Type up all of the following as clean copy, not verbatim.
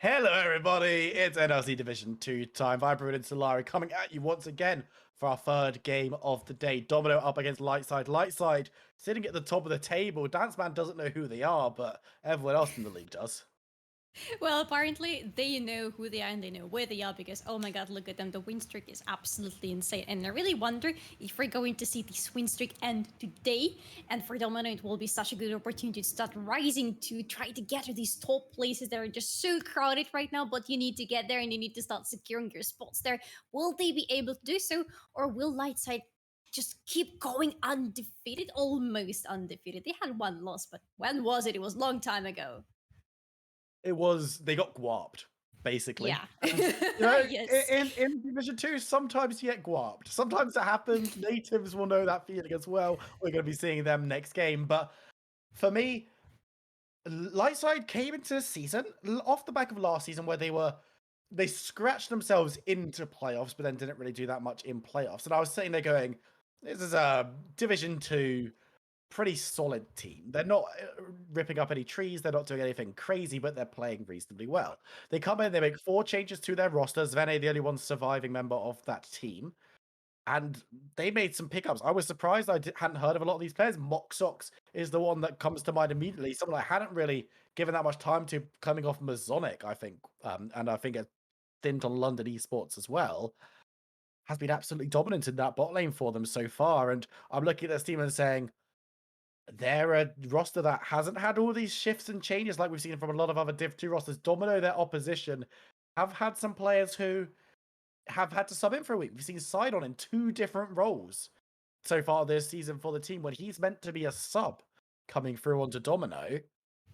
Hello everybody, it's NLC Division 2 time. Viper and Solari coming at you once again for our third game of the day. Domino up against Lightside. Lightside sitting at the top of the table. Danceman doesn't know who they are, but everyone else in the league does. Well, apparently they know who they are and they know where they are because, oh my god, look at them. The win streak is absolutely insane. And I really wonder if we're going to see this win streak end today. And for Domino, it will be such a good opportunity to start rising to try to get to these top places that are just so crowded right now. But you need to get there and you need to start securing your spots there. Will they be able to do so? Or will Lightside just keep going undefeated? Almost undefeated. They had one loss, but when was it? It was a long time ago. They got guapped, basically. Yeah. Yes. In Division 2, sometimes you get guapped. Sometimes it happens. Natives will know that feeling as well. We're going to be seeing them next game. But for me, Lightside came into the season off the back of last season where they scratched themselves into playoffs, but then didn't really do that much in playoffs. And I was sitting there going, this is a Division 2 pretty solid team. They're not ripping up any trees. They're not doing anything crazy, but they're playing reasonably well. They come in, they make 4 changes to their roster. Svene, the only one surviving member of that team. And they made some pickups. I was surprised hadn't heard of a lot of these players. Moxox is the one that comes to mind immediately. Someone I hadn't really given that much time to, coming off Masonic, I think. And I think a stint on London Esports as well, has been absolutely dominant in that bot lane for them so far. And I'm looking at this team and saying, they're a roster that hasn't had all these shifts and changes like we've seen from a lot of other Div 2 rosters. Domino, their opposition, have had some players who have had to sub in for a week. We've seen Sidon in 2 different roles so far this season for the team when he's meant to be a sub coming through onto Domino.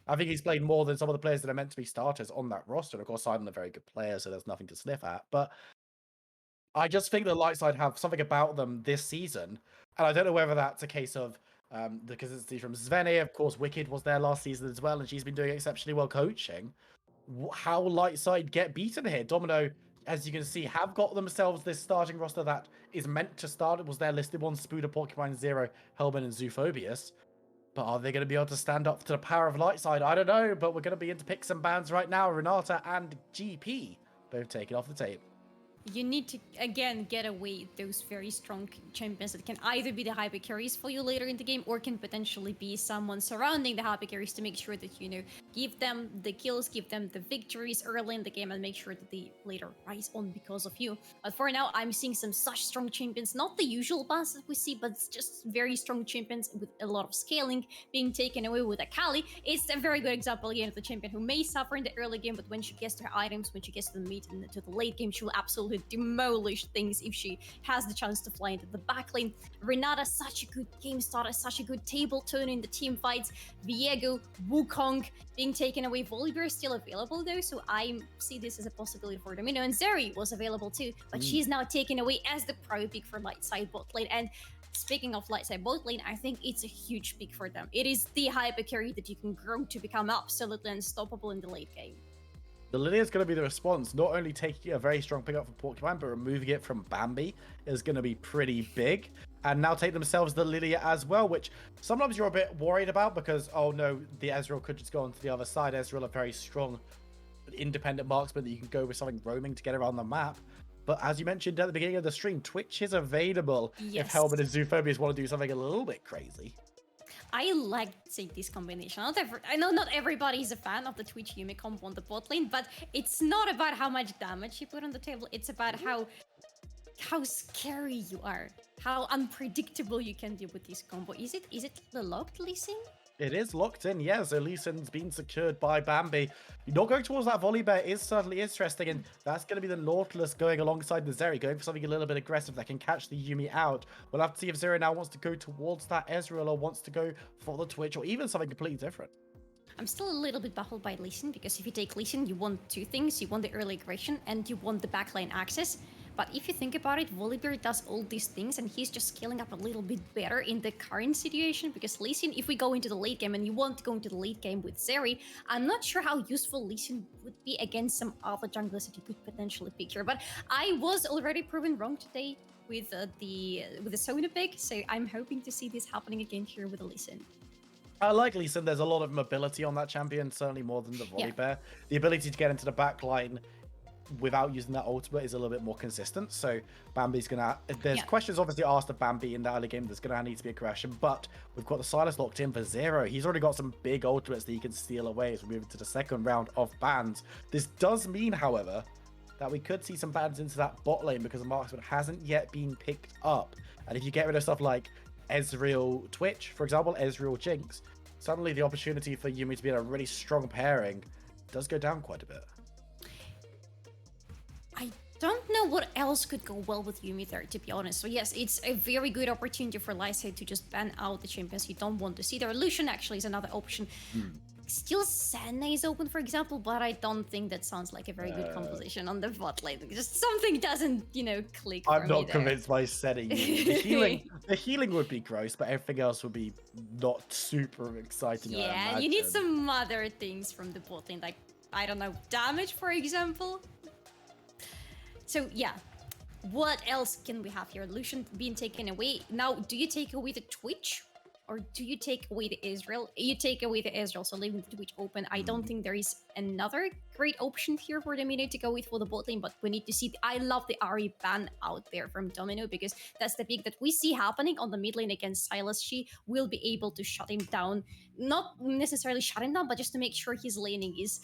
I think he's played more than some of the players that are meant to be starters on that roster. And of course, Sidon a very good player, so there's nothing to sniff at. But I just think that Lightside have something about them this season. And I don't know whether that's a case of the consistency from Svene. Of course, Wicked was there last season as well, and she's been doing exceptionally well coaching. How Lightside get beaten here? Domino, as you can see, have got themselves this starting roster that is meant to start. It was their listed ones: Spuda, Porcupine, Zero, Hellman, and Zoophobius. But are they going to be able to stand up to the power of Lightside? I don't know, but we're going to be into picks and bans right now. Renata and GP both taken off the tape. You need to, again, get away those very strong champions that can either be the hyper carries for you later in the game or can potentially be someone surrounding the hyper carries to make sure that, give them the kills, give them the victories early in the game and make sure that they later rise on because of you. But for now, I'm seeing some such strong champions, not the usual bans that we see, but just very strong champions with a lot of scaling being taken away with Akali. It's a very good example, again, of the champion who may suffer in the early game, but when she gets to her items, when she gets to the mid and to the late game, she will absolutely demolish things if she has the chance to fly into the back lane. Renata, such a good game starter, such a good table turner in the team fights. Viego, Wukong being taken away. Volibear is still available though, so I see this as a possibility for Domino. And Zeri was available too, but she's now taken away as the pro pick for Lightside bot lane. And speaking of Lightside bot lane, I think it's a huge pick for them. It is the hyper carry that you can grow to become absolutely unstoppable in the late game. The Lilia is going to be the response. Not only taking a very strong pick up from Porcupine, but removing it from Bambi is going to be pretty big. And now take themselves the Lilia as well, which sometimes you're a bit worried about because, oh no, the Ezreal could just go on to the other side. Ezreal, a very strong independent marksman that you can go with something roaming to get around the map. But as you mentioned at the beginning of the stream, Twitch is available if Hellman and Zoophobius want to do something a little bit crazy. I like this combination. I know not everybody is a fan of the Twitch Yuumi combo on the bot lane, but it's not about how much damage you put on the table. It's about how scary you are, how unpredictable you can be with this combo. Is it the locked Lee Sin? It is locked in, yeah. So Lee Sin's been secured by Bambi. Not going towards that Volibear is certainly interesting, and that's going to be the Nautilus going alongside the Zeri, going for something a little bit aggressive that can catch the Yuumi out. We'll have to see if Zeri now wants to go towards that Ezreal or wants to go for the Twitch or even something completely different. I'm still a little bit baffled by Lee Sin, because if you take Lee Sin, you want 2 things. You want the early aggression and you want the backline access. But if you think about it, Volibear does all these things and he's just scaling up a little bit better in the current situation, because Lee Sin, if we go into the late game and you want to go into the late game with Zeri, I'm not sure how useful Lee Sin would be against some other junglers that you could potentially pick here. But I was already proven wrong today with the Sona pick, so I'm hoping to see this happening again here with Lee Sin. I like Lee Sin. There's a lot of mobility on that champion, certainly more than the Volibear. The ability to get into the back line without using that ultimate is a little bit more consistent. So Bambi's gonna. There's questions obviously asked of Bambi in the early game. There's gonna need to be a correction, but we've got the Silas locked in for 0. He's already got some big ultimates that he can steal away as we move into the second round of bans. This does mean, however, that we could see some bans into that bot lane because the marksman hasn't yet been picked up. And if you get rid of stuff like Ezreal Twitch, for example, Ezreal Jinx, suddenly the opportunity for Yuumi to be in a really strong pairing does go down quite a bit. I don't know what else could go well with Yuumi there, to be honest. So yes, it's a very good opportunity for Lightside to just ban out the champions you don't want to see there. Lucian actually is another option. Still Senna is open, for example, but I don't think that sounds like a very good composition on the bot lane. Just something doesn't, click for I'm not me there. convinced by setting the healing would be gross, but everything else would be not super exciting. Yeah, you need some other things from the bot lane, like, I don't know, damage, for example. So yeah, what else can we have here? Lucian being taken away. Now, do you take away the Twitch? Or do you take away the Israel? You take away the Israel, so leaving the Twitch open. I don't think there is another great option here for Domino to go with for the bot lane, but we need to see. I love the Ari ban out there from Domino because that's the pick that we see happening on the mid lane against Silas. She will be able to shut him down. Not necessarily shut him down, but just to make sure his laning is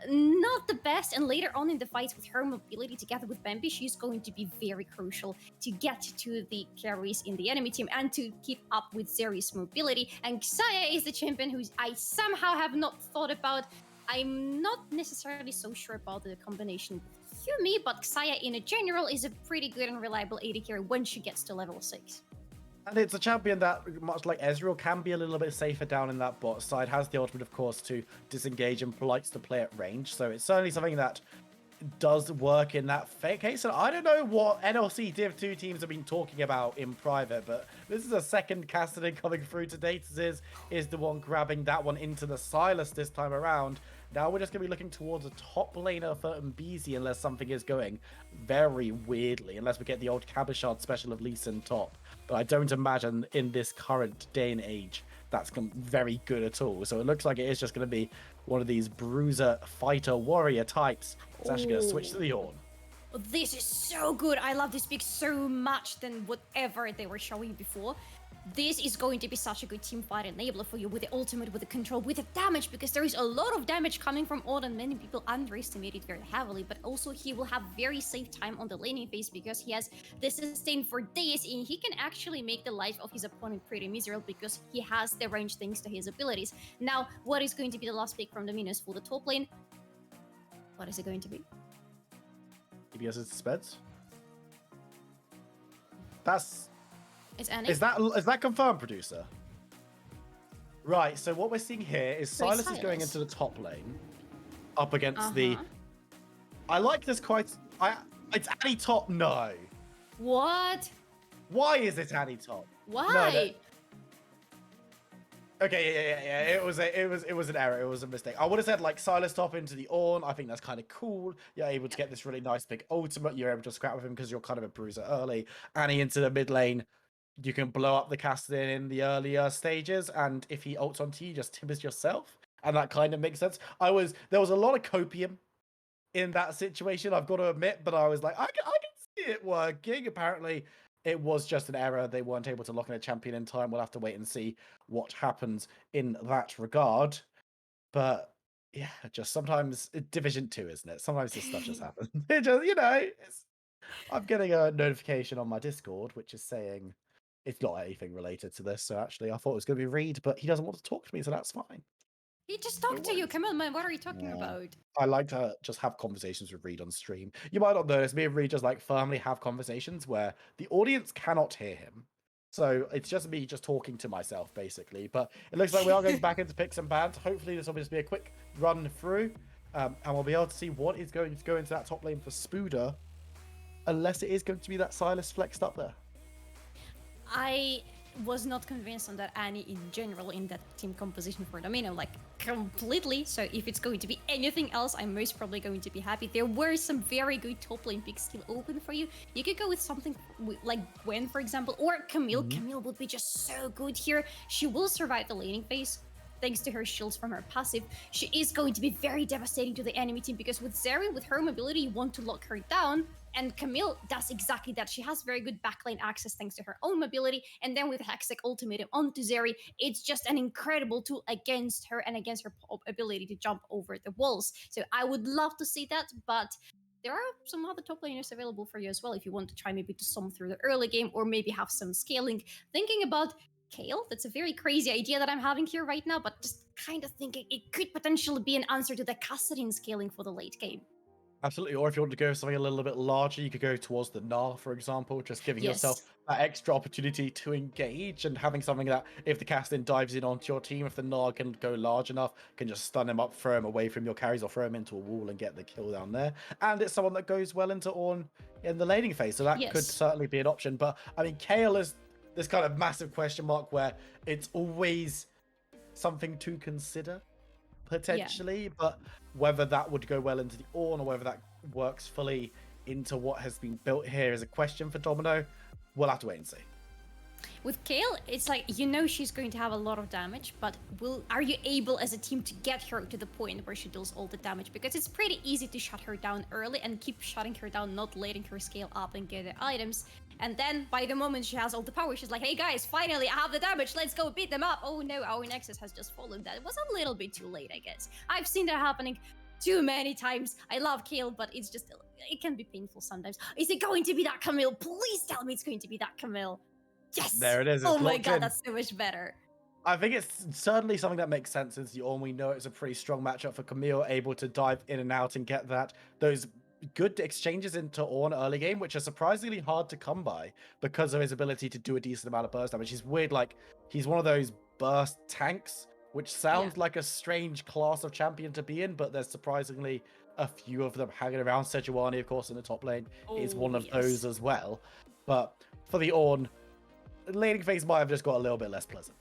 not the best. And later on in the fights with her mobility together with Bambi, she's going to be very crucial to get to the carries in the enemy team and to keep up with Zeri's mobility. And Xayah is the champion who I somehow have not thought about. I'm not necessarily so sure about the combination with Yuumi, but Xayah in a general is a pretty good and reliable AD carry when she gets to level 6. And it's a champion that, much like Ezreal, can be a little bit safer down in that bot side. Has the ultimate, of course, to disengage and likes to play at range. So it's certainly something that does work in that case. And I don't know what NLC Div 2 teams have been talking about in private, but this is a second Cassidy coming through today. This is the one grabbing that one into the Silas this time around. Now we're just going to be looking towards a top laner for Mbizi unless something is going very weirdly, unless we get the old Cabochard special of Lee Sin top. But I don't imagine in this current day and age that's very good at all. So it looks like it is just going to be one of these bruiser, fighter, warrior types. It's actually going to switch to the Ornn. This is so good. I love this pick so much than whatever they were showing before. This is going to be such a good team fight enabler for you with the ultimate, with the control, with the damage, because there is a lot of damage coming from Ornn and many people underestimate it very heavily, but also he will have very safe time on the laning phase because he has the sustain for days and he can actually make the life of his opponent pretty miserable because he has the range thanks to his abilities. Now, what is going to be the last pick from the Minos for the top lane? What is it going to be? EBS is Speds? That's... It's Annie. Is that confirmed, producer? Right, so what we're seeing here is Silas is going into the top lane, up against the... I like this quite... It's Annie top, no. What? Why is it Annie top? Why? No. Okay, yeah. It was an error. It was a mistake. I would have said like Silas top into the Ornn. I think that's kind of cool. You're able to get this really nice big ultimate. You're able to scrap with him because you're kind of a bruiser early. Annie into the mid lane. You can blow up the Cassidy in the earlier stages, and if he ults onto you, just timbers yourself, and that kind of makes sense. There was a lot of copium in that situation, I've got to admit, but I was like, I can see it working. Apparently, it was just an error. They weren't able to lock in a champion in time. We'll have to wait and see what happens in that regard. But yeah, just sometimes Division 2, isn't it? Sometimes this stuff just happens. It just, I'm getting a notification on my Discord, which is saying it's not anything related to this. So actually, I thought it was going to be Reed, but he doesn't want to talk to me, so that's fine. He just talked to you. Come on, man. What are you talking about? I like to just have conversations with Reed on stream. You might not notice me and Reed just like firmly have conversations where the audience cannot hear him. So it's just me just talking to myself, basically. But it looks like we are going back into picks and bans. Hopefully this will just be a quick run through. And we'll be able to see what is going to go into that top lane for Spooder. Unless it is going to be that Silas flexed up there. I was not convinced on that Annie in general in that team composition for Domino, like completely. So if it's going to be anything else, I'm most probably going to be happy. There were some very good top lane picks still open for you. You could go with something like Gwen, for example, or Camille. Camille would be just so good here. She will survive the laning phase. thanks to her shields from her passive, she is going to be very devastating to the enemy team, because with Zeri, with her mobility, you want to lock her down, and Camille does exactly that. She has very good backline access thanks to her own mobility, and then with Hextech Ultimatum onto Zeri, it's just an incredible tool against her and against her ability to jump over the walls. So I would love to see that, but there are some other top laners available for you as well if you want to try maybe to sum through the early game or maybe have some scaling. Thinking about Kale, that's a very crazy idea that I'm having here right now, but just kind of thinking it could potentially be an answer to the Kassadin scaling for the late game. Absolutely. Or if you want to go something a little bit larger, you could go towards the Gnar, for example, just giving yourself that extra opportunity to engage and having something that if the Castin dives in onto your team, if the Gnar can go large enough, can just stun him up, throw him away from your carries or throw him into a wall and get the kill down there. And it's someone that goes well into Ornn in the laning phase. So that could certainly be an option. But I mean, Kale is this kind of massive question mark where it's always something to consider potentially, but whether that would go well into the Ornn or whether that works fully into what has been built here is a question for Domino. We'll have to wait and see. With Kale, it's like, you know she's going to have a lot of damage, but are you able as a team to get her to the point where she deals all the damage? Because it's pretty easy to shut her down early and keep shutting her down, not letting her scale up and get the items. And then by the moment she has all the power, she's like, hey guys, finally I have the damage, let's go beat them up. Oh no, our Nexus has just fallen. That was a little bit too late, I guess. I've seen that happening too many times. I love Kale, but it's just, it can be painful sometimes. Is it going to be that Camille? Please tell me it's going to be that Camille. Yes! There it is. Oh my god, that's so much better. I think it's certainly something that makes sense into the Ornn. We know it's a pretty strong matchup for Camille, able to dive in and out and get those good exchanges into Ornn early game, which are surprisingly hard to come by because of his ability to do a decent amount of burst damage. He's weird, like he's one of those burst tanks, which sounds like a strange class of champion to be in, but there's surprisingly a few of them hanging around. Sejuani, of course, in the top lane is one of those as well. But for the Ornn, laning phase might have just got a little bit less pleasant.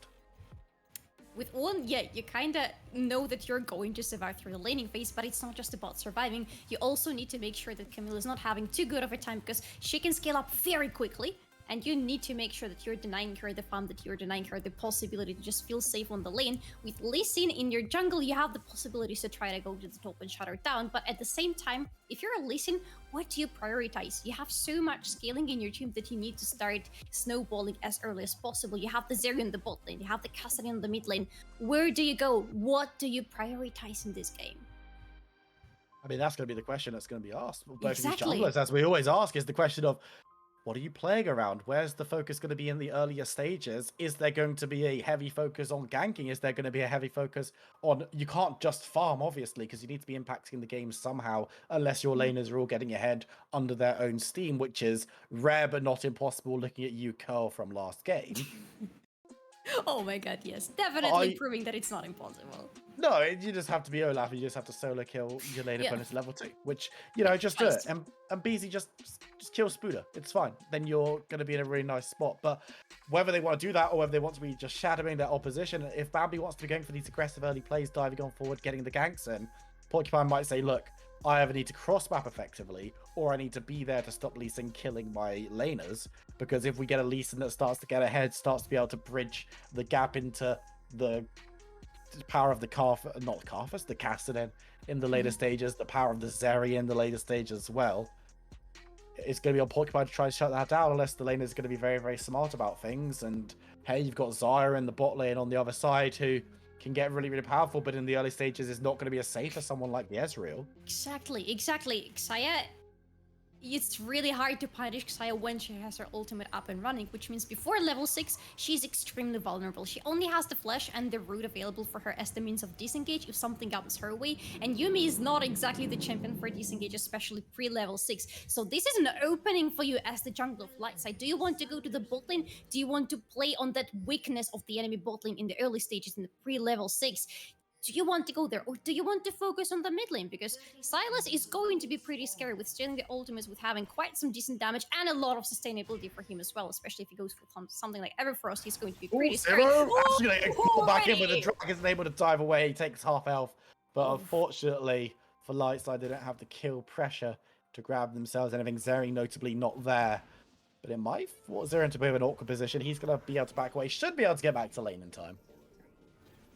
With Ornn, you kind of know that you're going to survive through the laning phase, but it's not just about surviving. You also need to make sure that Camille is not having too good of a time, because she can scale up very quickly, and you need to make sure that you're denying her the farm, that you're denying her the possibility to just feel safe on the lane. With Lee Sin in your jungle, you have the possibilities to try to go to the top and shut her down, but at the same time, if you're a Lee Sin, what do you prioritize? You have so much scaling in your team that you need to start snowballing as early as possible. You have the Zeri in the bot lane, you have the Kassadin in the mid lane. Where do you go? What do you prioritize in this game? I mean, that's going to be the question that's going to be asked. Both of these junglers, as we always ask, is the question of, what are you playing around? Where's the focus going to be in the earlier stages? Is there going to be a heavy focus on ganking? Is there going to be a heavy focus on... You can't just farm, obviously, because you need to be impacting the game somehow, unless your laners are all getting ahead under their own steam, which is rare but not impossible looking at you, Curl, from last game. Oh my god, yes. Definitely proving that it's not impossible. No, you just have to be Olaf, and you just have to solo kill your lane opponent to level 2, which, you know, just do it. And BZ just kill Spooder. It's fine. Then you're going to be in a really nice spot. But whether they want to do that or whether they want to be just shadowing their opposition, if Bambi wants to be going for these aggressive early plays, diving on forward, getting the ganks in, Porcupine might say, look, I either need to cross map effectively, or I need to be there to stop Lee Sin killing my laners. Because if we get a Lee Sin that starts to get ahead, starts to be able to bridge the gap into the power of the the Kassadin in the later stages, the power of the Zeri in the later stages as well, it's going to be on Porcupine to try and shut that down, unless the lane is going to be very, very smart about things. And hey, you've got Zyra in the bot lane on the other side who can get really, really powerful, but in the early stages is not going to be as safe as someone like the Ezreal. Exactly. Xayah, it's really hard to punish Xayah when she has her ultimate up and running, which means before level 6, she's extremely vulnerable. She only has the flash and the root available for her as the means of disengage if something comes her way, and Yuumi is not exactly the champion for disengage, especially pre-level 6. So this is an opening for you as the jungler of Lightside. Do you want to go to the bot lane? Do you want to play on that weakness of the enemy bot lane in the early stages in the pre-level 6? Do you want to go there, or do you want to focus on the mid lane? Because Sylas is going to be pretty scary with stealing the ultimates, with having quite some decent damage and a lot of sustainability for him as well, especially if he goes for something like Everfrost. He's going to be pretty scary. Actually, back in, but the Drag isn't able to dive away. He takes half health, but unfortunately for Lightside, they don't have the kill pressure to grab themselves anything. Zeri notably not there, but it might force Zeri into a bit of an awkward position. He's going to be able to back away. Should be able to get back to lane in time.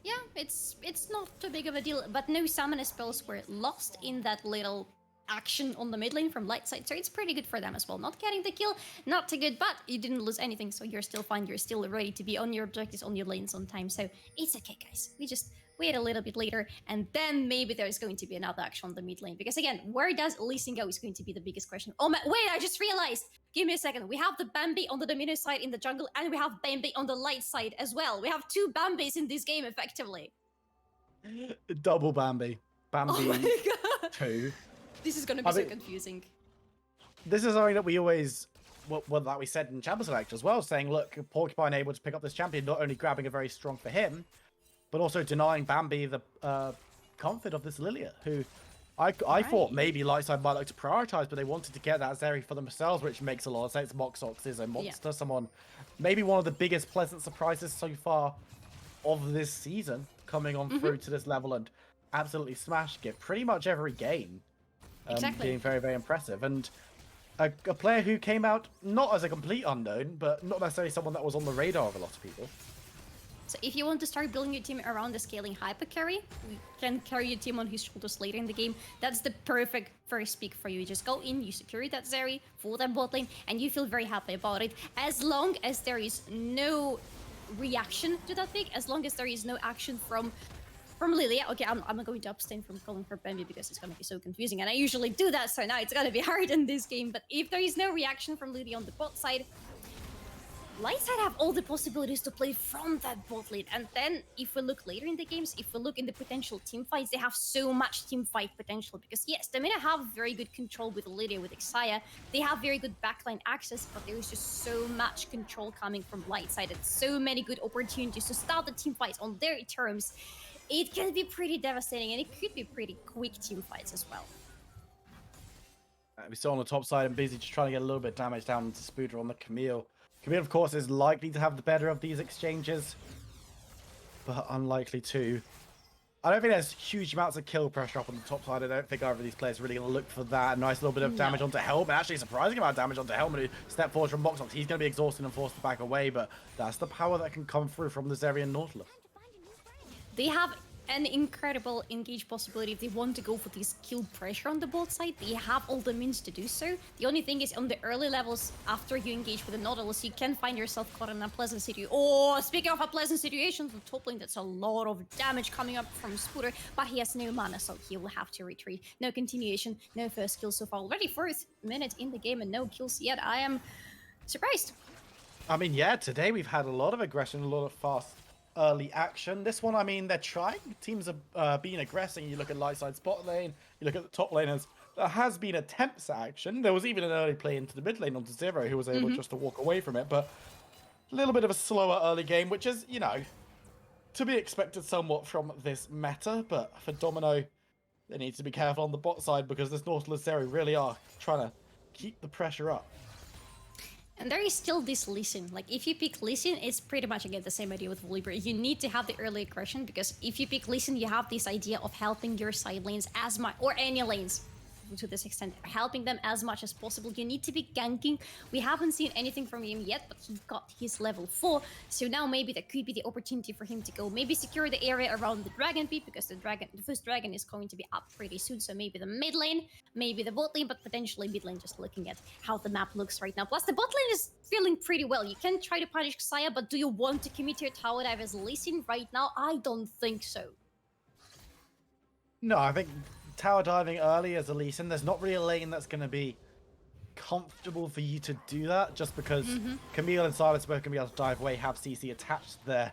Yeah, it's not too big of a deal, but no summoner spells were lost in that little action on the mid lane from Lightside, so it's pretty good for them as well. Not getting the kill, not too good, but you didn't lose anything, so you're still fine. You're still ready to be on your objectives, on your lanes on time, so it's okay, guys. We just wait a little bit later, and then maybe there's going to be another action on the mid lane, because again, where does Lee Sin go is going to be the biggest question. Oh my, wait, I just realized! Give me a second. We have the Bambi on the Domino side in the jungle, and we have Bambi on the light side as well. We have two Bambis in this game, effectively. Double Bambi. Bambi Oh my god. 2. This is gonna be so confusing. This is something that we always, that we said in Champion Select as well, saying, look, Porcupine able to pick up this champion, not only grabbing a very strong for him, but also denying Bambi the comfort of this Lilia, who I thought maybe Lightside might like to prioritize, but they wanted to get that Zeri for themselves, which makes a lot of sense. Moxox is a monster, someone, maybe one of the biggest pleasant surprises so far of this season, coming on through to this level and absolutely smashing it pretty much every game. Exactly. Being very, very impressive. And a player who came out not as a complete unknown, but not necessarily someone that was on the radar of a lot of people. So if you want to start building your team around the scaling hyper carry, you can carry your team on his shoulders later in the game. That's the perfect first pick for you. You just go in, you secure that Zeri for that bot lane, and you feel very happy about it. As long as there is no reaction to that pick, as long as there is no action from Lilia. Okay, I'm going to abstain from calling her Bambi because it's going to be so confusing, and I usually do that, so now it's going to be hard in this game. But if there is no reaction from Lilia on the bot side, Lightside have all the possibilities to play from that bot lane. And then if we look later in the games, if we look in the potential team fights, they have so much team fight potential. Because yes, Domino have very good control with Lydia, with Xayah. They have very good backline access, but there is just so much control coming from Lightside and so many good opportunities to start the team fights on their terms. It can be pretty devastating, and it could be pretty quick team fights as well. We saw on the top side and busy just trying to get a little bit of damage down to Spooder on the Camille. Camille, of course, is likely to have the better of these exchanges, but unlikely to. I don't think there's huge amounts of kill pressure up on the top side. I don't think either of these players are really going to look for that. A nice little bit of damage onto Helm. Actually, surprising amount of damage onto Helm. Step forward from Moxox. He's going to be exhausted and forced to back away, but that's the power that can come through from the Zeri and Nautilus. They have an incredible engage possibility if they want to go for this kill pressure on the bot side. They have all the means to do so. The only thing is, on the early levels, after you engage with the Nautilus, you can find yourself caught in an unpleasant situation. Oh, speaking of unpleasant situations, the top lane, that's a lot of damage coming up from Spooder, but he has no mana, so he will have to retreat. No continuation, no first kill so far. Already 4th minute in the game and no kills yet. I am surprised. I mean, yeah, today we've had a lot of aggression, a lot of fast early action. This one, I mean, they're trying. Teams are being aggressive. You look at Lightside bot lane, you look at the top laners. There has been attempts at action. There was even an early play into the mid lane onto Zero, who was able just to walk away from it, but a little bit of a slower early game, which is, you know, to be expected somewhat from this meta. But for Domino, they need to be careful on the bot side because this Nautilus Zero really are trying to keep the pressure up. And there is still this Lee Sin. Like, if you pick Lee Sin, it's pretty much, again, the same idea with Volibear. You need to have the early aggression, because if you pick Lee Sin, you have this idea of helping your side lanes as much, or any lanes, to this extent, helping them as much as possible. You need to be ganking. We haven't seen anything from him yet, but he got his level 4, so now maybe that could be the opportunity for him to go maybe secure the area around the Dragon Pit, because the first dragon is going to be up pretty soon. So maybe the mid lane, maybe the bot lane, but potentially mid lane, just looking at how the map looks right now. Plus the bot lane is feeling pretty well. You can try to punish Xayah, but do you want to commit your tower dive as Lee Sin right now? I don't think so. No, I think tower diving early as a Lee Sin, there's not really a lane that's going to be comfortable for you to do that, just because Camille and Silas both going to be able to dive away, have CC attached to their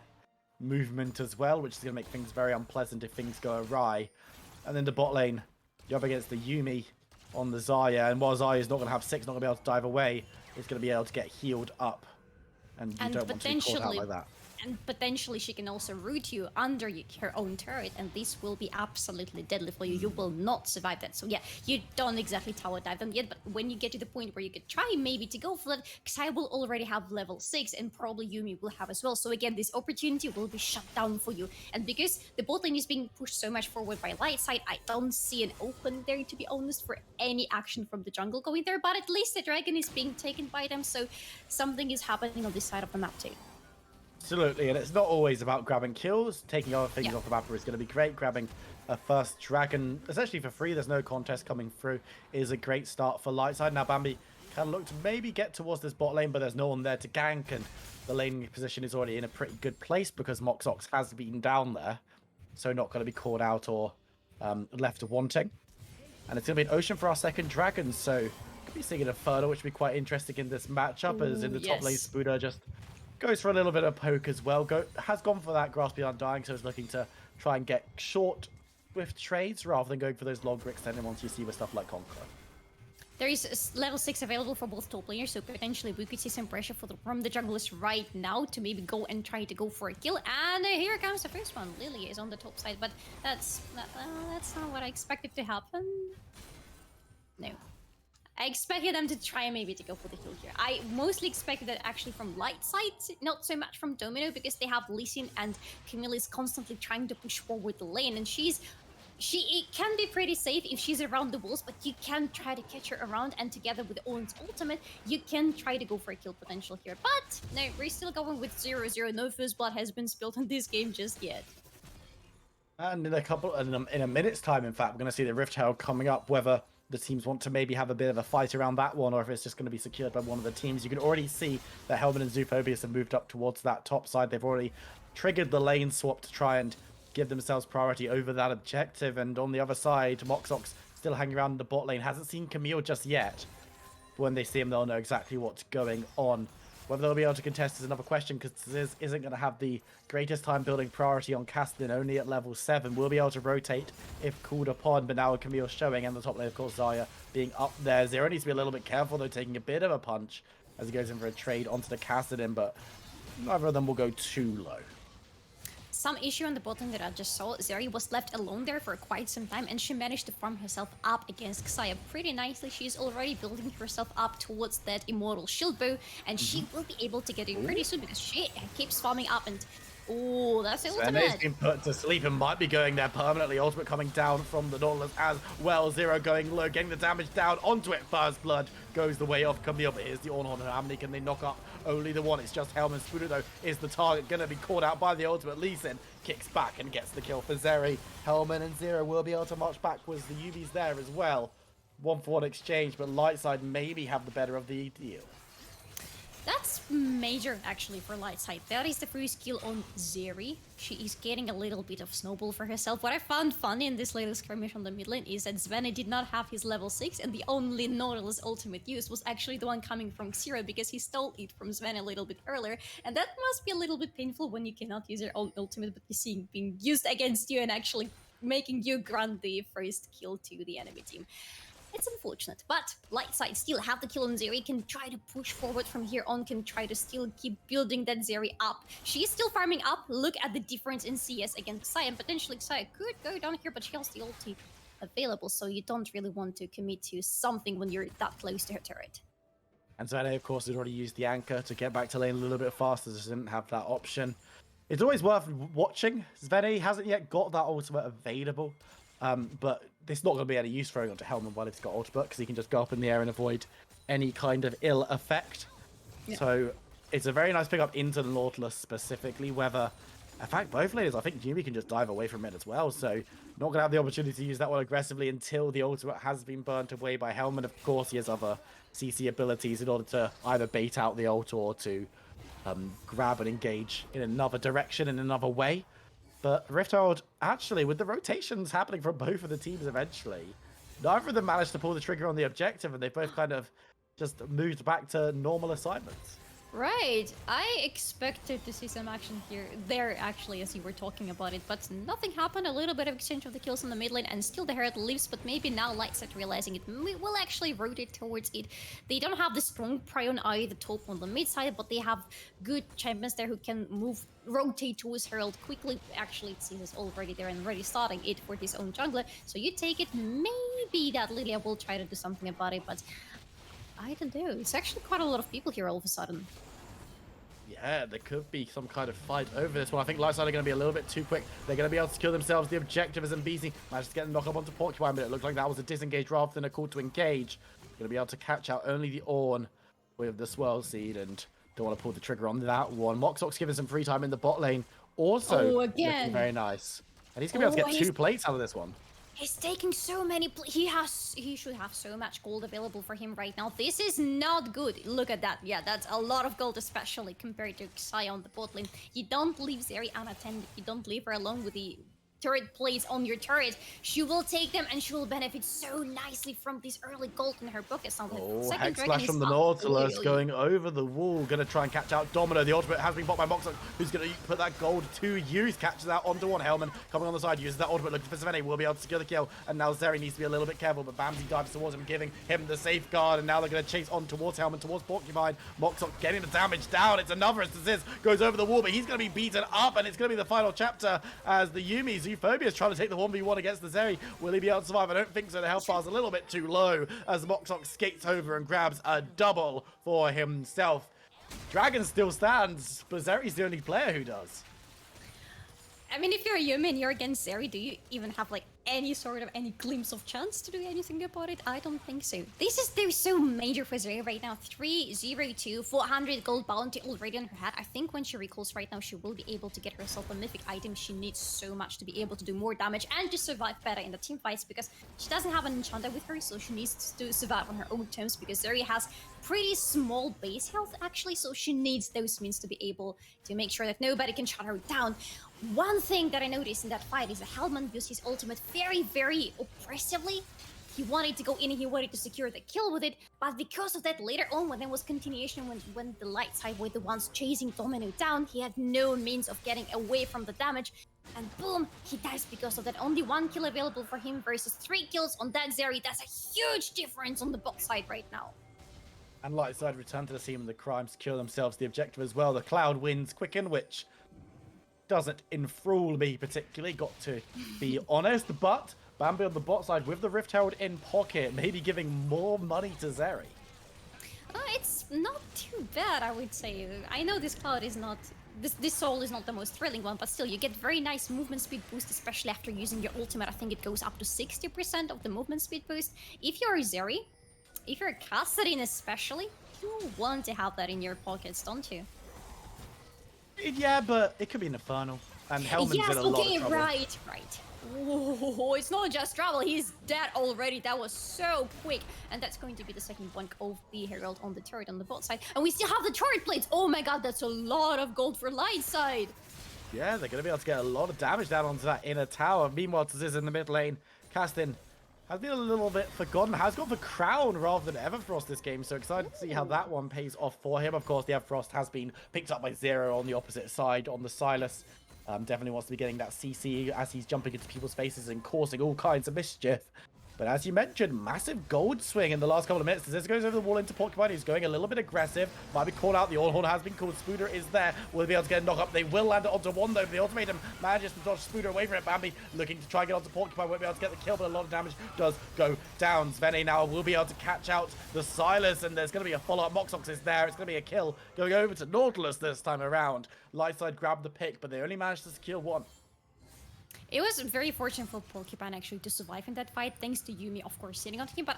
movement as well, which is going to make things very unpleasant if things go awry. And then the bot lane, you're up against the Yuumi on the Xayah, and while Xayah is not going to have 6, not going to be able to dive away, it's going to be able to get healed up, and you don't want to be caught out like that. And potentially she can also root you under her own turret, and this will be absolutely deadly for you. You will not survive that. So yeah, you don't exactly tower dive them yet, but when you get to the point where you could try maybe to go for that, Xayah will already have level 6, and probably Yuumi will have as well. So again, this opportunity will be shut down for you. And because the bot lane is being pushed so much forward by Lightside, I don't see an open there, to be honest, for any action from the jungle going there. But at least the dragon is being taken by them, so something is happening on this side of the map too. Absolutely, and it's not always about grabbing kills. Taking other things off the map is going to be great. Grabbing a first dragon, essentially for free, there's no contest coming through, is a great start for Lightside. Now Bambi can look to maybe get towards this bot lane, but there's no one there to gank, and the lane position is already in a pretty good place because Moxox has been down there, so not going to be caught out or left wanting. And it's going to be an Ocean for our second dragon, so could be seeing an Inferno, which would be quite interesting in this matchup. As in the top lane, Spuda just goes for a little bit of poke as well. Has gone for that Grasp Beyond Undying, so is looking to try and get short with trades rather than going for those longer extended ones you see with stuff like Conqueror. There is level 6 available for both top laners, so potentially we could see some pressure from the junglers right now to maybe go and try to go for a kill. And here comes the first one. Lily is on the top side, but that's not what I expected to happen. No. I expected them to try maybe to go for the kill here. I mostly expected that actually from Lightside, not so much from Domino, because they have Lee Sin and Camille is constantly trying to push forward the lane, and it can be pretty safe if she's around the walls, but you can try to catch her around, and together with Owen's ultimate, you can try to go for a kill potential here. But no, we're still going with 0-0. No first blood has been spilled in this game just yet. And in a minute's time, in fact, we're going to see the Rift Herald coming up, whether the teams want to maybe have a bit of a fight around that one, or if it's just going to be secured by one of the teams. You can already see that Helman and Zoophobia have moved up towards that top side. They've already triggered the lane swap to try and give themselves priority over that objective. And on the other side, Moxox still hanging around in the bot lane. Hasn't seen Camille just yet. But when they see him, they'll know exactly what's going on. Whether they'll be able to contest is another question, because Ziz isn't going to have the greatest time building priority on Castlin, only at level 7. We'll be able to rotate if called upon, but now with Camille showing, and the top lane, of course, Zarya being up there. Zero needs to be a little bit careful, though, taking a bit of a punch as he goes in for a trade onto the Castlin, but neither of them will go too low. Some issue on the bottom that I just saw. Zeri was left alone there for quite some time, and she managed to farm herself up against Xayah pretty nicely. She's already building herself up towards that immortal shield bow, and she will be able to get it pretty soon because she keeps farming up. And oh, that's the ultimate. He's been put to sleep and might be going there permanently. Ultimate coming down from the Nautilus as well. Zero going low, getting the damage down onto it. First blood goes the way of Camille, but here's the Ornhorn. How many can they knock up? Only the one. It's just Helman. Spuda, though, is the target. Going to be caught out by the ultimate. Lee Sin kicks back and gets the kill for Zeri. Helman and Zero will be able to march backwards. The UV's there as well. 1-for-1 exchange, but Lightside maybe have the better of the deal. That's major, actually, for Lightside. That is the first kill on Zeri. She is getting a little bit of snowball for herself. What I found funny in this little skirmish on the mid lane is that Svenne did not have his level 6, and the only Nautilus ultimate used was actually the one coming from Xero, because he stole it from Svenne a little bit earlier. And that must be a little bit painful when you cannot use your own ultimate, but you see being used against you and actually making you grant the first kill to the enemy team. It's unfortunate, but Lightside still have the kill on Zeri, can try to push forward from here on, can try to still keep building that Zeri up. She is still farming up. Look at the difference in CS against Xayah, and potentially Xayah could go down here, but she has the ulti available, so you don't really want to commit to something when you're that close to her turret. And Svenne, of course, had already used the anchor to get back to lane a little bit faster, just didn't have that option. It's always worth watching. Svenne hasn't yet got that ultimate available. But it's not going to be any use throwing onto Helman while it's got ultimate, because he can just go up in the air and avoid any kind of ill effect. Yeah. So it's a very nice pickup into the Nautilus specifically, whether, in fact, both laners, I think Yumi can just dive away from it as well. So not going to have the opportunity to use that one aggressively until the ultimate has been burnt away by Helman. Of course, he has other CC abilities in order to either bait out the ult or to grab and engage in another direction, in another way. But Rift Herald, actually, with the rotations happening from both of the teams eventually, neither of them managed to pull the trigger on the objective, and they both kind of just moved back to normal assignments. Right. I expected to see some action there actually, as you were talking about it, but nothing happened. A little bit of exchange of the kills on the mid lane, and still the Herald lives, but maybe now Lightside realizing it will actually rotate towards it. They don't have the strong prio on either top on the mid side, but they have good champions there who can rotate towards Herald quickly. Actually, it seems already there and already starting it for his own jungler. So you take it, maybe that Lilia will try to do something about it, but I don't know. It's actually quite a lot of people here all of a sudden. Yeah, there could be some kind of fight over this one. I think Lightside are going to be a little bit too quick. They're going to be able to secure themselves. The objective is MBZ managed to get a knock up onto Porcupine, but it looked like that was a disengage rather than a call to engage. Going to be able to catch out only the Ornn with the Swirl Seed, and Don't want to pull the trigger on that one. Moxox giving some free time in the bot lane. Also looking very nice. And he's going to be able to get 2 plates out of this one. He's taking so many. He should have so much gold available for him right now. This is not good. Look at that. Yeah, that's a lot of gold, especially compared to Xayah on the bot lane. You don't leave Zeri unattended. You don't leave her alone with the turret plays on your turret. She will take them and she will benefit so nicely from this early gold in her pocket. Oh, Hex Slash from the Nautilus going over the wall. Gonna try and catch out Domino. The ultimate has been bought by Moxox, who's gonna put that gold to use. Catches that onto one. Hellman coming on the side, uses that ultimate, looking for Savannah. Will be able to secure the kill. And now Zeri needs to be a little bit careful, but Bamsy dives towards him, giving him the safeguard. And now they're gonna chase on towards Hellman, towards Porcupine. Moxox getting the damage down. It's another as Ziz goes over the wall, but he's gonna be beaten up, and it's gonna be the final chapter as the Yuumi Zoophobia is trying to take the 1v1 against the Zeri. Will he be able to survive? I don't think so. The health bar's a little bit too low as Moxox skates over and grabs a double for himself. Dragon still stands, but Zeri's the only player who does. I mean, if you're a human, you're against Zeri, do you even have like any glimpse of chance to do anything about it? I don't think so. They're so major for Zeri right now. 302, 400 gold bounty already on her head. I think when she recalls right now, she will be able to get herself a mythic item. She needs so much to be able to do more damage and to survive better in the team fights because she doesn't have an enchanter with her, so she needs to survive on her own terms because Zeri has pretty small base health actually, so she needs those means to be able to make sure that nobody can shut her down. One thing that I noticed in that fight is that Hellman used his ultimate very, very oppressively. He wanted to go in and he wanted to secure the kill with it, but because of that, later on when there was continuation, when the Lightside were the ones chasing Domino down, he had no means of getting away from the damage, and boom, he dies because of that. Only 1 kill available for him versus 3 kills on that Zeri. That's a huge difference on the bot side right now. And Lightside return to the scene and the crime secure themselves the objective as well. The Cloud wins quicken, which doesn't enthrall me particularly, got to be honest, but Bambi on the bot side with the Rift Herald in pocket, maybe giving more money to Zeri. It's not too bad, I would say. I know this Cloud is not... This soul is not the most thrilling one, but still, you get very nice movement speed boost, especially after using your ultimate. I think it goes up to 60% of the movement speed boost. If you're Zeri, if you're Kassadin especially, you want to have that in your pockets, don't you? Yeah, but it could be an Inferno, and Hellman's in a lot of trouble. Right. Oh, it's not just trouble, he's dead already. That was so quick. And that's going to be the second bonk of the Herald on the turret on the bot side. And we still have the turret plates. Oh my god, that's a lot of gold for Lightside. Yeah, they're going to be able to get a lot of damage down onto that inner tower. Meanwhile, Ziz in the mid lane, Castin has been a little bit forgotten, has gone for Crown rather than Everfrost this game, so excited to see how that one pays off for him. Of course, the Everfrost has been picked up by Zero on the opposite side, on the Silas. Definitely wants to be getting that CC as he's jumping into people's faces and causing all kinds of mischief. But as you mentioned, massive gold swing in the last couple of minutes. This goes over the wall into Porcupine, who's going a little bit aggressive. Might be called out. The All-Horn has been called. Spooder is there. Will be able to get a knock up. They will land it onto one, though. The ultimatum manages to dodge Spooder away from it. Bambi looking to try and get onto Porcupine. Won't be able to get the kill, but a lot of damage does go down. Svene now will be able to catch out the Silas, and there's going to be a follow-up. Moxox is there. It's going to be a kill going over to Nautilus this time around. Lightside grabbed the pick, but they only managed to secure one. It was very fortunate for Porcupine actually to survive in that fight, thanks to Yuumi, of course, sitting on the team. But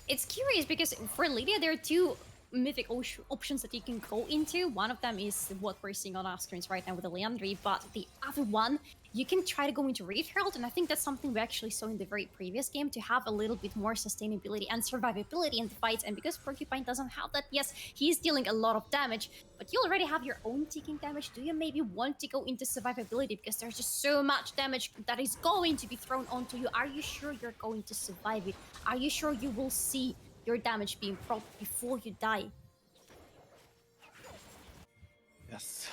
it's curious because for Lydia, there are two mythic options that you can go into. One of them is what we're seeing on our screens right now with the Leandri, but the other one, you can try to go into Rift Herald, and I think that's something we actually saw in the very previous game, to have a little bit more sustainability and survivability in the fights. And because Porcupine doesn't have that, yes, he's dealing a lot of damage, but you already have your own ticking damage. Do you maybe want to go into survivability because there's just so much damage that is going to be thrown onto you? Are you sure you're going to survive it? Are you sure you will see your damage being propped before you die? Yes.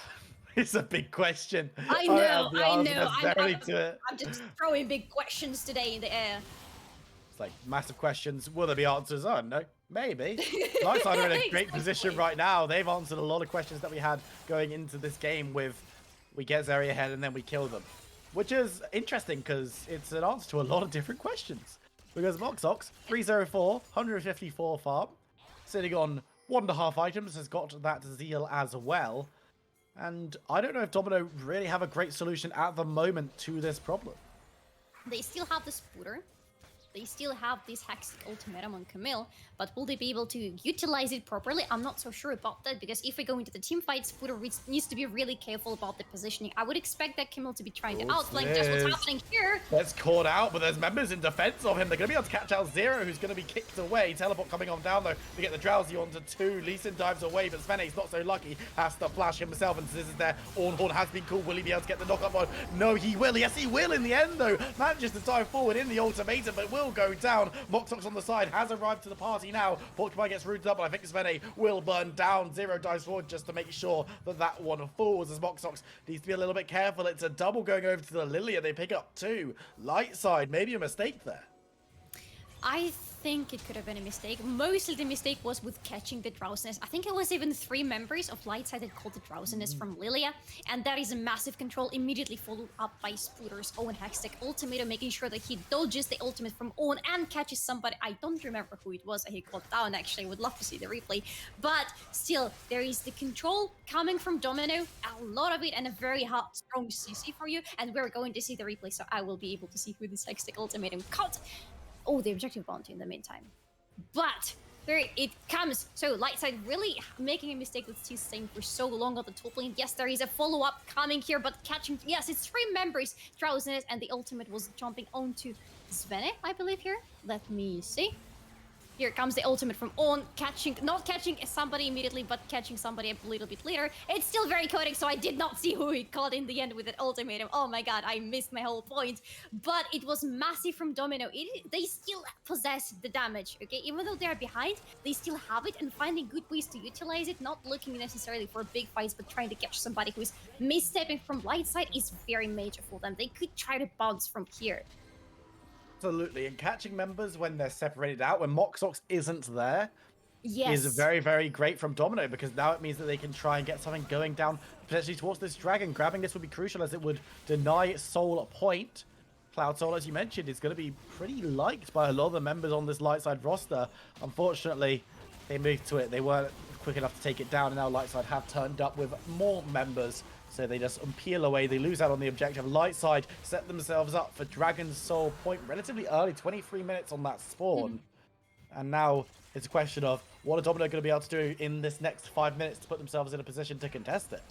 It's a big question. I know. I'm just throwing big questions today in the air. It's like massive questions. Will there be answers? I don't know. Maybe. Lightside are in a great position right now. They've answered a lot of questions that we had going into this game with we get Zeri ahead and then we kill them. Which is interesting because it's an answer to a lot of different questions. Because Moxox, 304, 154 farm, sitting on 1.5 items, has got that Zeal as well. And I don't know if Domino really have a great solution at the moment to this problem. They still have the Spooter. They still have this Hextech ultimatum on Camille, but will they be able to utilize it properly? I'm not so sure about that, because if we go into the team fight, Spooter needs to be really careful about the positioning. I would expect that Camille to be trying to outflank. That's what's happening here. That's caught out, but there's members in defense of him. They're going to be able to catch out Zero, who's going to be kicked away. Teleport coming on down, though, to get the Drowsy onto 2. Lee Sin dives away, but Svene's not so lucky. Has to flash himself, and this is there. Ornhorn has been called. Will he be able to get the knock-up on? No, he will. Yes, he will in the end, though. Manages to dive forward in the ultimatum, but will go down. Moxox on the side has arrived to the party now. Porcupine gets rooted up, but I think Svene will burn down. Zero dives forward just to make sure that that one falls, as Moxox needs to be a little bit careful. It's a double going over to the Lilia. They pick up 2. Lightside, maybe a mistake there. I think it could have been a mistake. Mostly the mistake was with catching the drowsiness. I think it was even 3 members of Lightside that called the drowsiness from Lilia, and that is a massive control, immediately followed up by Spooter's own Hextech ultimate, making sure that he dodges the ultimate from Owen and catches somebody. I don't remember who it was that he called down, actually. I would love to see the replay. But still, there is the control coming from Domino, a lot of it, and a very hot, strong CC for you, and we're going to see the replay, so I will be able to see who this Hextech ultimatum caught. Oh, the objective bounty in the meantime. But there it comes. So Lightside really making a mistake with T staying for so long on the top lane. Yes, there is a follow-up coming here, but catching... Yes, it's 3 members. Drowsiness, and the ultimate was jumping onto Svene, I believe here. Let me see. Here comes the ultimate from On, not catching somebody immediately, but catching somebody a little bit later. It's still very coding, so I did not see who he caught in the end with that ultimatum. Oh my god, I missed my whole point. But it was massive from Domino. They still possess the damage, okay? Even though they're behind, they still have it, and finding good ways to utilize it, not looking necessarily for big fights, but trying to catch somebody who is misstepping from Lightside is very major for them. They could try to bounce from here. Absolutely, and catching members when they're separated out, when Moxox isn't there, yes, is very, very great from Domino, because now it means that they can try and get something going down potentially towards this dragon. Grabbing this would be crucial, as it would deny Soul a point. Cloud Soul, as you mentioned, is going to be pretty liked by a lot of the members on this Lightside roster. Unfortunately, they moved to it. They weren't quick enough to take it down, and now Lightside have turned up with more members. So they just peel away. They lose out on the objective. Lightside set themselves up for Dragon's Soul point relatively early, 23 minutes on that spawn. And now it's a question of what are Domino going to be able to do in this next 5 minutes to put themselves in a position to contest it?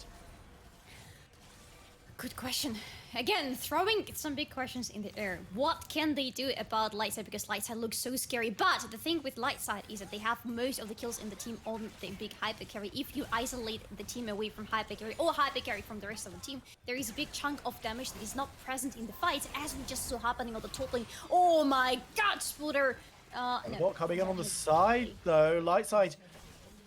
Good question. Again, throwing some big questions in the air. What can they do about Lightside? Because Lightside looks so scary. But the thing with Lightside is that they have most of the kills in the team on the big hyper carry. If you isolate the team away from hyper carry or hyper carry from the rest of the team, there is a big chunk of damage that is not present in the fight, as we just saw happening on the top lane. Oh my god, Spooter! What coming in on the side though? Lightside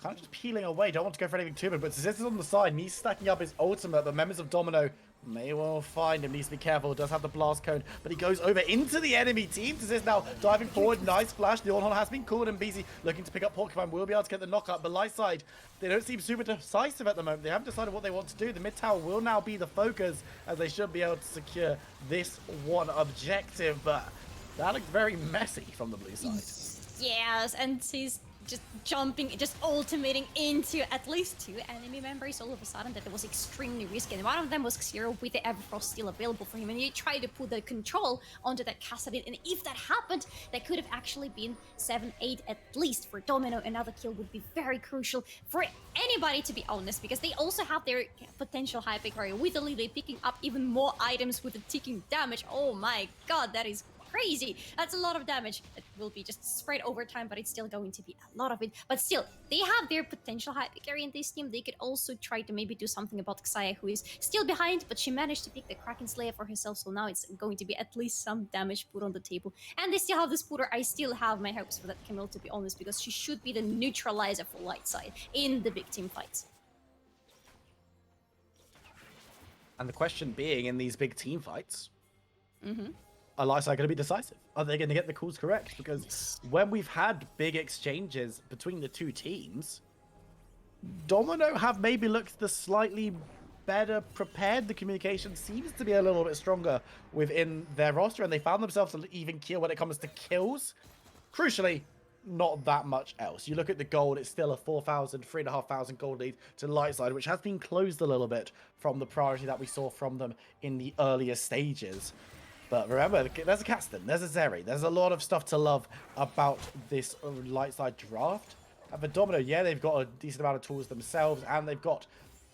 kind of just peeling away. Don't want to go for anything too big, but Sis is on the side and he's stacking up his ultimate. The members of Domino may well find him. Needs to be careful. Does have the blast cone, but he goes over into the enemy team. Sis now diving forward. Nice flash. The on has been called, and BZ looking to pick up Porcupine. Will be able to get the knockup. The Lightside, they don't seem super decisive at the moment. They haven't decided what they want to do. The mid tower will now be the focus, as they should be able to secure this one objective, but that looks very messy from the blue side. Yes, and he's just jumping, just ultimating into at least 2 enemy members all of a sudden. That was extremely risky, and one of them was Xero with the Everfrost still available for him, and he tried to put the control onto that Cassadin, and if that happened, that could have actually been 7-8 at least for Domino. Another kill would be very crucial for anybody, to be honest, because they also have their potential hyper carry with the lead, picking up even more items with the ticking damage. Oh my god, that is crazy. That's a lot of damage that will be just spread over time, but it's still going to be a lot of it. But still, they have their potential hyper carry in this team. They could also try to maybe do something about Xayah, who is still behind, but she managed to pick the Kraken Slayer for herself, so now it's going to be at least some damage put on the table. And they still have the Spooter. I still have my hopes for that Camille, to be honest, because she should be the neutralizer for Lightside in the big team fights. And the question being, in these big team fights, are Lightside going to be decisive? Are they going to get the calls correct? Because when we've had big exchanges between the two teams, Domino have maybe looked the slightly better prepared. The communication seems to be a little bit stronger within their roster, and they found themselves an even keel when it comes to kills. Crucially, not that much else. You look at the gold, it's still a 3,500 gold lead to Lightside, which has been closed a little bit from the priority that we saw from them in the earlier stages. But remember, there's a Caston, there's a Zeri, there's a lot of stuff to love about this Lightside draft. And for Domino, yeah, they've got a decent amount of tools themselves, and they've got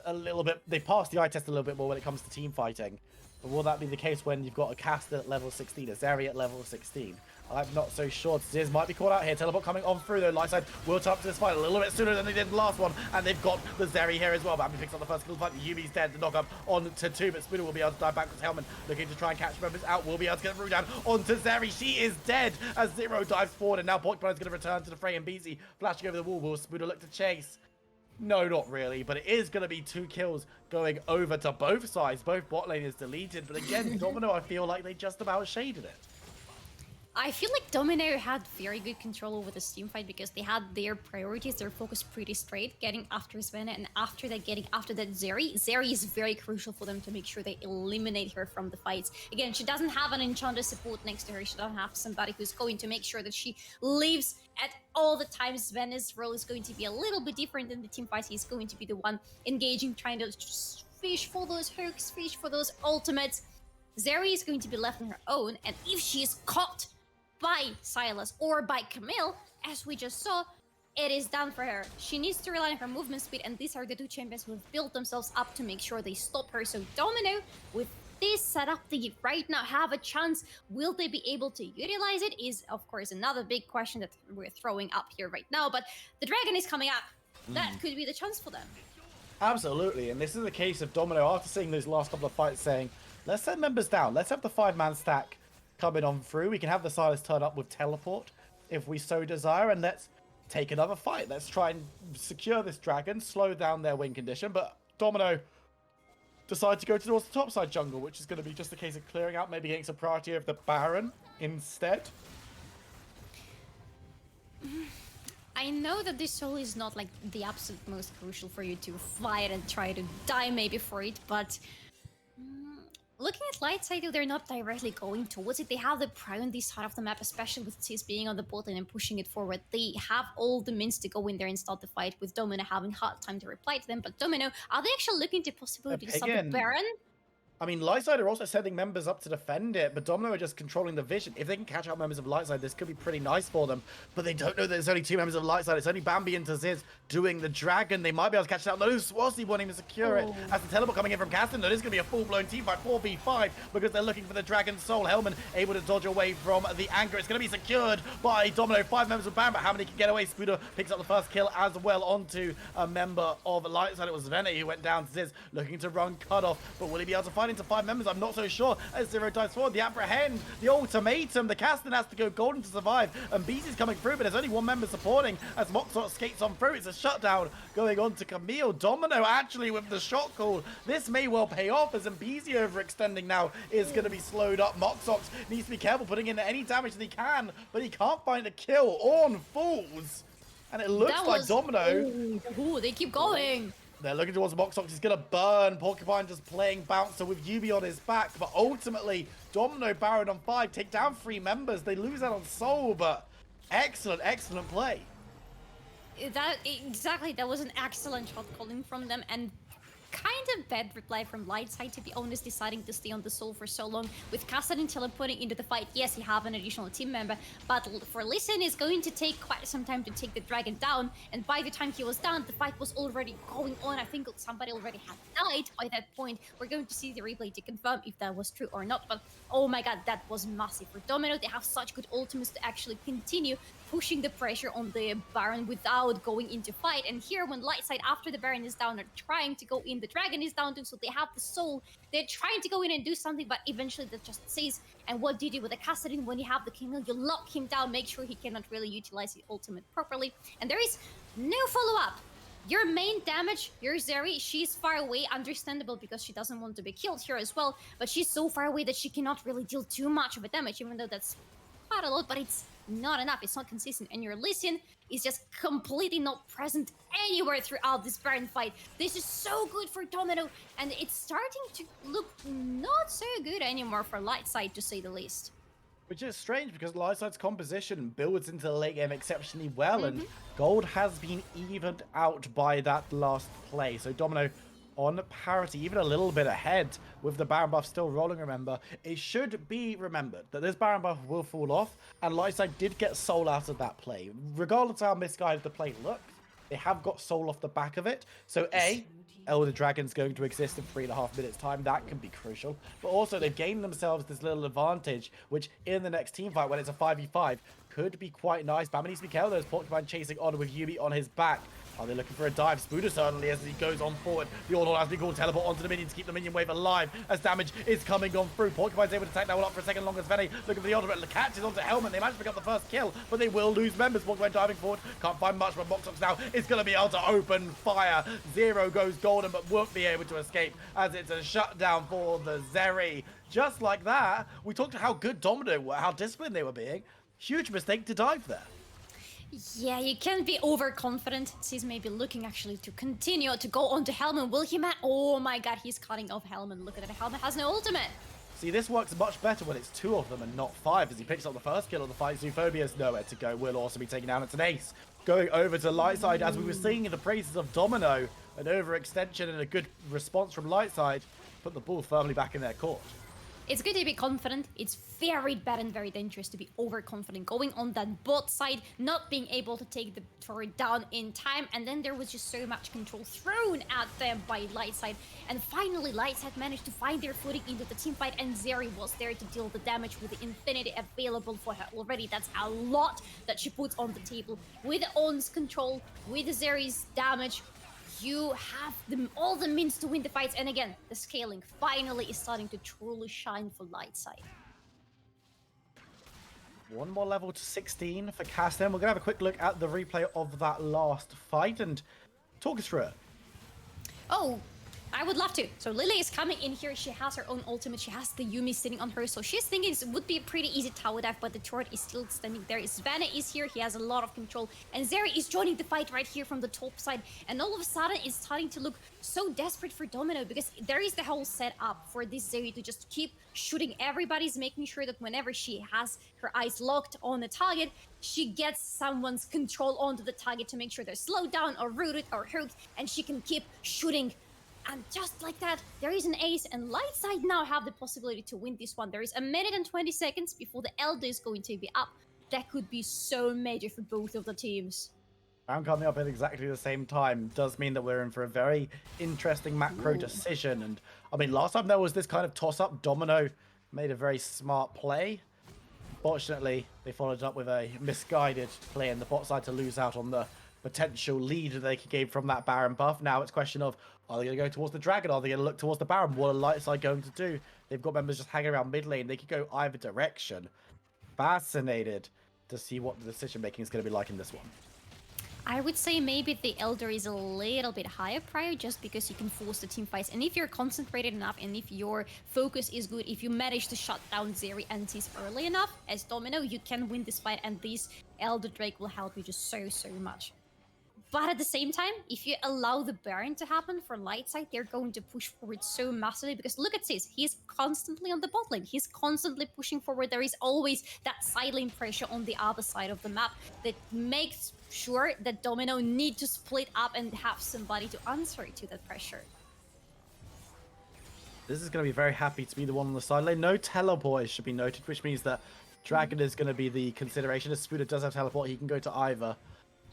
a little bit, they passed the eye test a little bit more when it comes to team fighting. But will that be the case when you've got a Caston at level 16, a Zeri at level 16? I'm not so sure. Ziz might be caught out here. Teleport coming on through though. Lightside will turn up to this fight a little bit sooner than they did the last one. And they've got the Zeri here as well. Bambi picks up the first kill fight. Yumi's dead. The knock up on to 2, but Spooner will be able to dive back with Hellman. Looking to try and catch members out. Will be able to get the root down onto Zeri. She is dead as Zero dives forward. And now Porcupine is going to return to the fray. And BZ flashing over the wall. Will Spooner look to chase? No, not really, but it is going to be 2 kills going over to both sides. Both bot lane is deleted, but again, Domino, I feel like they just about shaded it. I feel like Domino had very good control over this team fight because they had their priorities, their focus pretty straight, getting after Svenna, and after that, getting after that Zeri. Zeri is very crucial for them to make sure they eliminate her from the fights. Again, she doesn't have an enchanter support next to her. She doesn't have somebody who's going to make sure that she lives at all the times. Svenna's role is going to be a little bit different in the team fights. He's going to be the one engaging, trying to just fish for those hooks, fish for those ultimates. Zeri is going to be left on her own, and if she is caught by Silas or by Camille, as we just saw, it is done for her. She needs to rely on her movement speed, and these are the 2 champions who have built themselves up to make sure they stop her. So Domino, with this setup, they right now have a chance. Will they be able to utilize it is, of course, another big question that we're throwing up here right now, but the dragon is coming up. That could be the chance for them. Absolutely, and this is a case of Domino, after seeing those last couple of fights, saying, let's send members down. Let's have the 5-man stack coming on through. We can have the Silas turn up with teleport if we so desire, and let's take another fight. Let's try and secure this dragon, slow down their win condition. But Domino decide to go towards the topside jungle, which is going to be just a case of clearing out, maybe getting some priority of the Baron instead. I know that this soul is not like the absolute most crucial for you to fight and try to die maybe for it, but looking at Lightside, they're not directly going towards it. They have the pry on this side of the map, especially with Sis being on the bot lane and pushing it forward. They have all the means to go in there and start the fight, with Domino having hard time to reply to them. But Domino, are they actually looking to possibly do something Baron? I mean, Lightside are also sending members up to defend it, but Domino are just controlling the vision. If they can catch out members of Lightside, this could be pretty nice for them. But they don't know that there's only 2 members of Lightside. It's only Bambi and Taziz doing the dragon. They might be able to catch it out. No, Swazi wanting to secure it. As the teleport coming in from Caston, no, this is going to be a full-blown team fight, 4v5, because they're looking for the dragon soul. Hellman able to dodge away from the anger. It's going to be secured by Domino. 5 members of Bam, but how many can get away? Spooner picks up the first kill as well onto a member of Lightside. It was Vene who went down. Taziz looking to run cutoff, but will he be able to fight into 5 members? I'm not so sure. As Zero dives forward, the apprehend, the ultimatum, the Caston has to go golden to survive, and BZ's coming through, but there's only 1 member supporting as Moxot skates on through. It's a shutdown going on to Camille. Domino actually with the shot call. This may well pay off, as BZ overextending now is going to be slowed up. Moxox needs to be careful putting in any damage that he can, but he can't find a kill on Fools. And it looks like Domino. Ooh, they keep going. They're looking towards Moxox. He's going to burn. Porcupine just playing bouncer with Yubi on his back. But ultimately, Domino Baron on 5 take down 3 members. They lose out on Soul, but excellent, excellent play. That was an excellent shot calling from them, and kind of bad reply from Lightside, to be honest, deciding to stay on the soul for so long. With Kassadin teleporting into the fight, yes, you have an additional team member, but for Listen, it's going to take quite some time to take the dragon down, and by the time he was down, the fight was already going on. I think somebody already had died by that point. We're going to see the replay to confirm if that was true or not, but oh my god, that was massive for Domino. They have such good ultimates to actually continue pushing the pressure on the Baron without going into fight. And here, when Lightside, after the Baron is down, are trying to go in, the dragon is down too, so they have the soul. They're trying to go in and do something, but eventually that just stays. And what do you do with the Kassadin when you have the King? You lock him down, make sure he cannot really utilize the ultimate properly. And there is no follow-up. Your main damage, your Zeri, she's far away, understandable because she doesn't want to be killed here as well, but she's so far away that she cannot really deal too much of a damage, even though that's quite a lot, but it's not enough, it's not consistent, and your Listen is just completely not present anywhere throughout this Baron fight. This is so good for Domino, and it's starting to look not so good anymore for Lightside, to say the least. Which is strange, because Lightside's composition builds into the late game exceptionally well, and gold has been evened out by that last play. So Domino on parity, even a little bit ahead with the Baron buff still rolling, remember. It should be remembered that this Baron buff will fall off, and Lightside did get soul out of that play. Regardless of how misguided the play looked, they have got soul off the back of it. So A, Elder Dragon's going to exist in 3.5 minutes time. That can be crucial. But also they've gained themselves this little advantage, which in the next team fight, when it's a 5v5, could be quite nice. Bama needs to be careful. There's Porcupine chasing on with Yubi on his back. Are they looking for a dive? Spooder certainly as he goes on forward. The Order has been called teleport onto the minion to keep the minion wave alive as damage is coming on through. Porcupine's able to take that one up for a second longer as Vene looking for the Order, but catches onto Helmet. They managed to pick up the first kill, but they will lose members. Porcupine diving forward. Can't find much, but Moxox now is going to be able to open fire. Zero goes golden, but won't be able to escape as it's a shutdown for the Zeri. Just like that, we talked about how good Domino were, how disciplined they were being. Huge mistake to dive there. Yeah, you can't be overconfident. He's maybe looking actually to continue to go on to Helmet. Will he man? Oh my god, he's cutting off Helmet. Look at that. Helmet has no ultimate. See, this works much better when it's 2 of them and not 5, as he picks up the first kill of the fight. Zoophobia's nowhere to go. Will also be taken down. It's an ace. Going over to Lightside, as we were seeing in the praises of Domino, an overextension and a good response from Lightside put the ball firmly back in their court. It's good to be confident. It's very bad and very dangerous to be overconfident. Going on that bot side, not being able to take the turret down in time, and then there was just so much control thrown at them by Lightside. And finally, Lightside managed to find their footing into the team fight, and Zeri was there to deal the damage with the infinity available for her already. That's a lot that she puts on the table. With On's control, with Zeri's damage, you have all the means to win the fights, and again, the scaling finally is starting to truly shine for Lightside. One more level to 16 for Casten. We're going to have a quick look at the replay of that last fight and talk us through it. Oh, I would love to. So Lily is coming in here. She has her own ultimate. She has the Yuumi sitting on her. So she's thinking it would be a pretty easy tower dive, but the turret is still standing there. Svana is here. He has a lot of control. And Zeri is joining the fight right here from the top side. And all of a sudden, it's starting to look so desperate for Domino because there is the whole setup for this Zeri to just keep shooting. Everybody's making sure that whenever she has her eyes locked on the target, she gets someone's control onto the target to make sure they're slowed down or rooted or hooked, and she can keep shooting. And just like that, there is an ace, and Lightside now have the possibility to win this one. There is 1 minute and 20 seconds before the Elder is going to be up. That could be so major for both of the teams. Round coming up at exactly the same time does mean that we're in for a very interesting macro decision. And I mean, last time there was this kind of toss-up. Domino made a very smart play. Fortunately, they followed up with a misguided play in the bot side to lose out on the potential lead that they could gain from that Baron buff. Now it's a question of, are they going to go towards the Dragon? Are they going to look towards the Baron? What are Lightside going to do? They've got members just hanging around mid lane. They could go either direction. Fascinated to see what the decision making is going to be like in this one. I would say maybe the Elder is a little bit higher prior just because you can force the team fights. And if you're concentrated enough and if your focus is good, if you manage to shut down Zeri antis early enough as Domino, you can win this fight, and this Elder Drake will help you just so much. But at the same time, if you allow the Baron to happen for Lightside, they're going to push forward so massively because look at this, he's constantly on the bot lane. He's constantly pushing forward. There is always that side lane pressure on the other side of the map that makes sure that Domino need to split up and have somebody to answer to that pressure. This is going to be very happy to be the one on the side lane. No teleport should be noted, which means that Dragon is going to be the consideration. As Spooder does have teleport, he can go to either.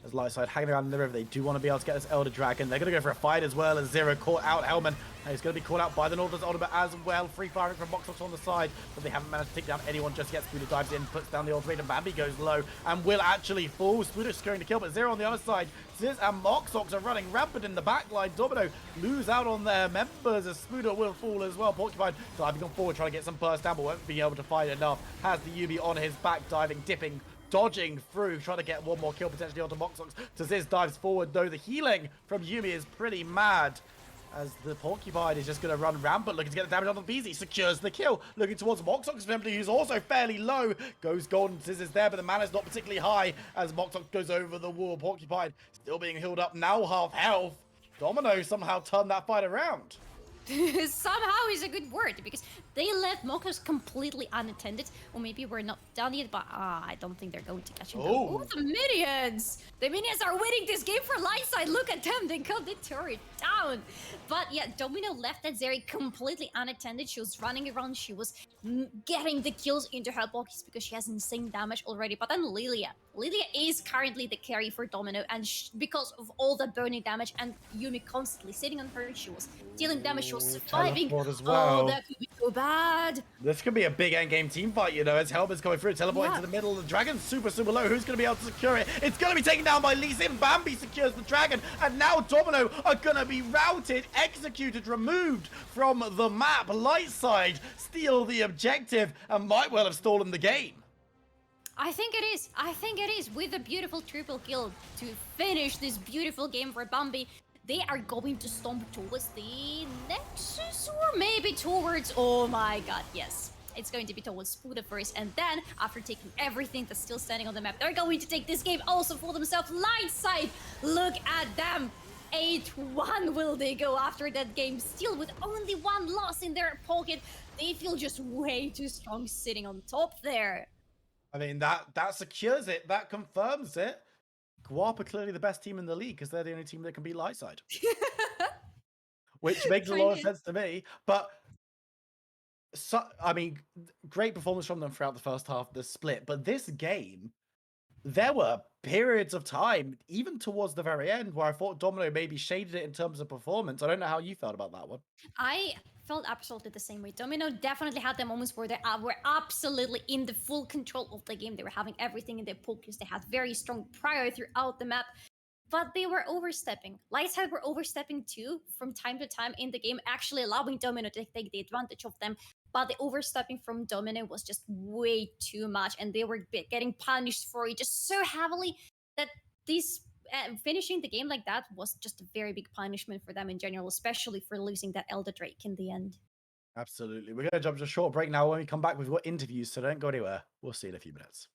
As Lightside hanging around in the river, they do want to be able to get this Elder Dragon. They're going to go for a fight as well as Zero caught out Hellman. He's going to be caught out by the Northern's ultimate as well. Free firing from Moxox on the side, but they haven't managed to take down anyone just yet. Spooder dives in, puts down the ultimate, and Bambi goes low and will actually fall. Spooder securing the kill, but Zero on the other side. Ziz and Moxox are running rampant in the backline. Domino lose out on their members as Spooder will fall as well. Porcupine diving on forward, trying to get some burst down, but won't be able to fight enough. Has the Yubi on his back, diving, dipping, dodging through, trying to get one more kill potentially onto Moxox. Ziz dives forward, though the healing from Yuumi is pretty mad. As the Porcupine is just going to run rampant, looking to get the damage on the BZ, secures the kill, looking towards Moxox, who's also fairly low. Goes golden, Ziz is there, but the mana's not particularly high as Moxox goes over the wall. Porcupine still being healed up, now half health. Domino somehow turned that fight around. Somehow is a good word because they left Mokos completely unattended. Or maybe we're not done yet, but I don't think they're going to catch him. Oh, the minions! The minions are winning this game for Lightside. Look at them, they got the turret down. But yeah, Domino left that Zeri completely unattended. She was running around, she was getting the kills into her pockets because she has insane damage already. But then Lilia is currently the carry for Domino, and because of all the burning damage and Yumi constantly sitting on her, she was dealing damage, she was surviving. As well. Oh, that could be so bad. This could be a big endgame team fight, you know, as Helmet's coming through, teleport into the middle. The dragon's super low. Who's going to be able to secure it? It's going to be taken down by Lee Sin. Bambi secures the dragon, and now Domino are going to be routed, executed, removed from the map. Lightside steal the objective and might well have stolen the game. I think it is. I think it is. With a beautiful triple kill to finish this beautiful game for Bambi, they are going to stomp towards the Nexus, or maybe towards... Oh my god, yes. It's going to be towards Spuda first, and then, after taking everything that's still standing on the map, they're going to take this game also for themselves. Lightside, look at them. 8-1 will they go after that game, still with only one loss in their pocket. They feel just way too strong sitting on top there. I mean, that secures it. That confirms it. Guap are clearly the best team in the league because they're the only team that can beat Lightside. Which makes a lot of sense to me. But, I mean, great performance from them throughout the first half of the split. But this game, there were periods of time, even towards the very end, where I thought Domino maybe shaded it in terms of performance. I don't know how you felt about that one. I felt absolutely the same way. Domino definitely had the moments where they were absolutely in the full control of the game. They were having everything in their pockets. They had very strong prior throughout the map, but they were overstepping. Lightside were overstepping too from time to time in the game, actually allowing Domino to take the advantage of them. But the overstepping from Domino was just way too much, and they were getting punished for it just so heavily that these finishing the game like that was just a very big punishment for them in general, especially for losing that Elder Drake in the end. Absolutely. We're going to jump to a short break now. When we come back, we've got interviews, so don't go anywhere. We'll see you in a few minutes.